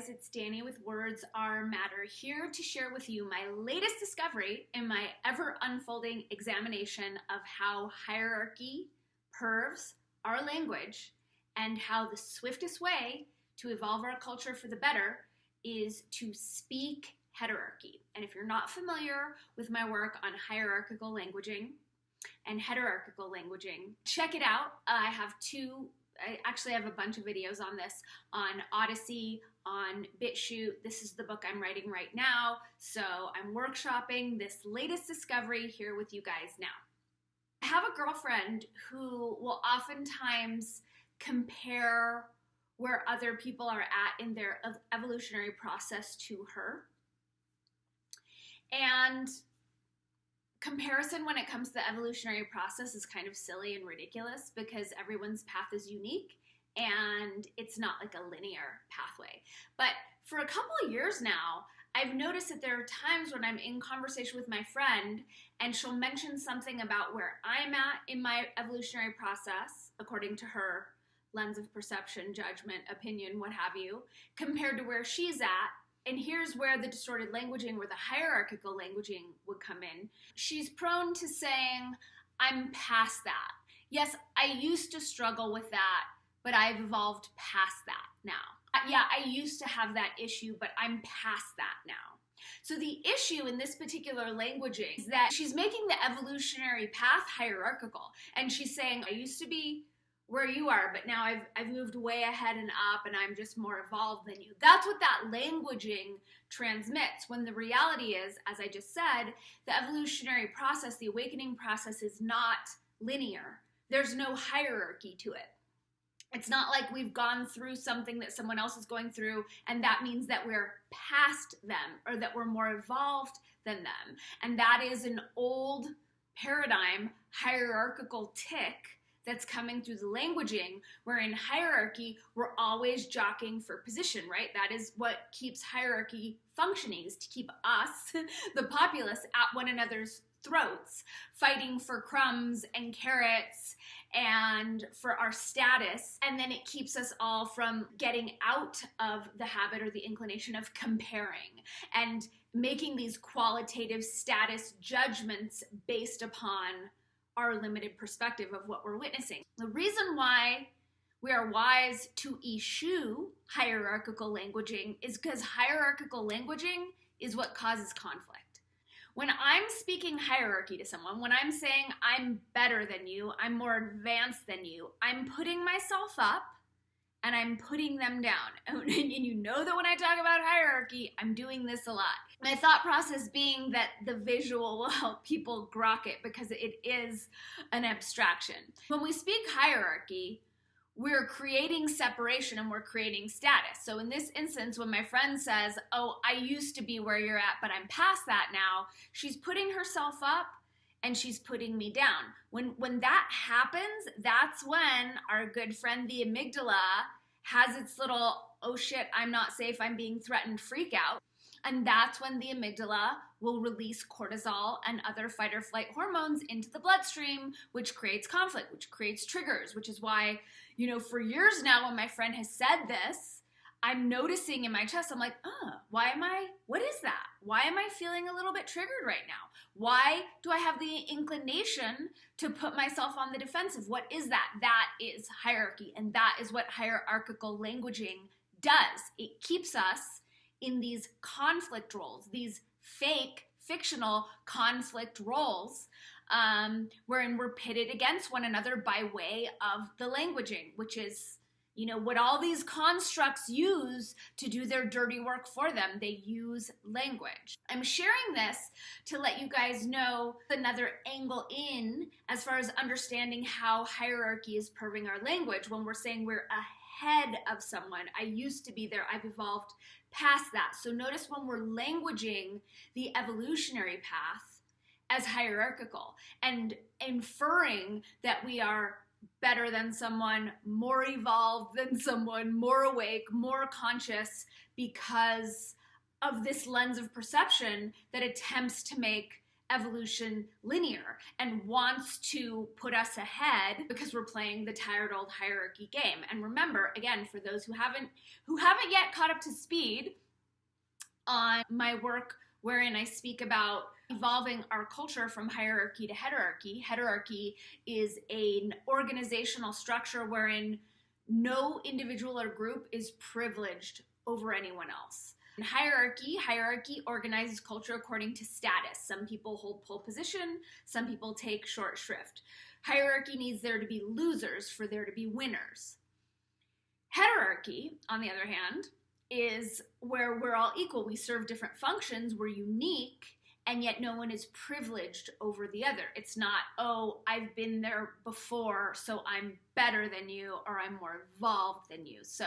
guys, it's Danny with Words Are Matter, here to share with you my latest discovery in my ever-unfolding examination of how hierarchy pervs our language and how the swiftest way to evolve our culture for the better is to speak heterarchy. And if you're not familiar with my work on hierarchical languaging and heterarchical languaging, check it out. I actually have a bunch of videos on this on Odyssey, on BitChute. This is the book I'm writing right now, so I'm workshopping this latest discovery here with you guys now. I have a girlfriend who will oftentimes compare where other people are at in their evolutionary process to her. And comparison when it comes to the evolutionary process is kind of silly and ridiculous because everyone's path is unique and it's not like a linear pathway. But for a couple of years now, I've noticed that there are times when I'm in conversation with my friend and she'll mention something about where I'm at in my evolutionary process, according to her lens of perception, judgment, opinion, what have you, compared to where she's at. And here's where the distorted languaging or the hierarchical languaging would come in. She's prone to saying, I'm past that. Yes, I used to struggle with that, but I've evolved past that now. Yeah, I used to have that issue, but I'm past that now. So the issue in this particular languaging is that she's making the evolutionary path hierarchical. And she's saying, I used to be where you are, but now I've moved way ahead and up and I'm just more evolved than you. That's what that languaging transmits, when the reality is, as I just said, the evolutionary process, the awakening process is not linear. There's no hierarchy to it. It's not like we've gone through something that someone else is going through and that means that we're past them or that we're more evolved than them. And that is an old paradigm, hierarchical tick that's coming through the languaging, where in hierarchy, we're always jockeying for position, right? That is what keeps hierarchy functioning, is to keep us, the populace, at one another's throats, fighting for crumbs and carrots and for our status. And then it keeps us all from getting out of the habit or the inclination of comparing and making these qualitative status judgments based upon our limited perspective of what we're witnessing. The reason why we are wise to eschew hierarchical languaging is because hierarchical languaging is what causes conflict. When I'm speaking hierarchy to someone, when I'm saying I'm better than you, I'm more advanced than you, I'm putting myself up and I'm putting them down. And you know that when I talk about hierarchy, I'm doing this a lot. My thought process being that the visual will help people grok it because it is an abstraction. When we speak hierarchy, we're creating separation and we're creating status. So in this instance, when my friend says, oh, I used to be where you're at, but I'm past that now, she's putting herself up and she's putting me down. When that happens, that's when our good friend the amygdala has its little, oh shit, I'm not safe, I'm being threatened freak out. And that's when the amygdala will release cortisol and other fight or flight hormones into the bloodstream, which creates conflict, which creates triggers, which is why, for years now when my friend has said this, I'm noticing in my chest, I'm like, what is that? Why am I feeling a little bit triggered right now? Why do I have the inclination to put myself on the defensive? What is that? That is hierarchy, and that is what hierarchical languaging does. It keeps us in these conflict roles, these fake, fictional conflict roles, wherein we're pitted against one another by way of the languaging, which is what all these constructs use to do their dirty work for them. They use language. I'm sharing this to let you guys know another angle in as far as understanding how hierarchy is perving our language when we're saying we're ahead of someone. I used to be there. I've evolved past that. So notice when we're languaging the evolutionary path as hierarchical and inferring that we are better than someone, more evolved than someone, more awake, more conscious because of this lens of perception that attempts to make evolution linear and wants to put us ahead because we're playing the tired old hierarchy game. And remember, again, for those who haven't yet caught up to speed on my work wherein I speak about evolving our culture from hierarchy to heterarchy. Heterarchy is an organizational structure wherein no individual or group is privileged over anyone else. In hierarchy organizes culture according to status. Some people hold pole position, some people take short shrift. Hierarchy needs there to be losers for there to be winners. Heterarchy, on the other hand, is where we're all equal. We serve different functions, we're unique, and yet no one is privileged over the other. It's not, oh, I've been there before, so I'm better than you, or I'm more evolved than you. So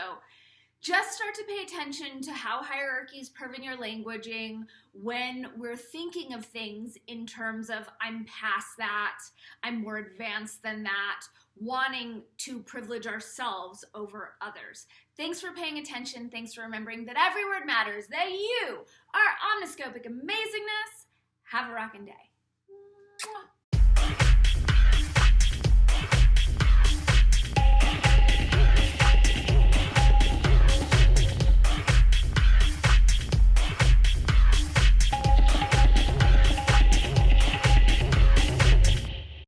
just start to pay attention to how hierarchy is perving your languaging when we're thinking of things in terms of I'm past that, I'm more advanced than that, wanting to privilege ourselves over others. Thanks for paying attention. Thanks for remembering that every word matters, that you are omniscopic amazingness. Have a rockin' day. Mwah.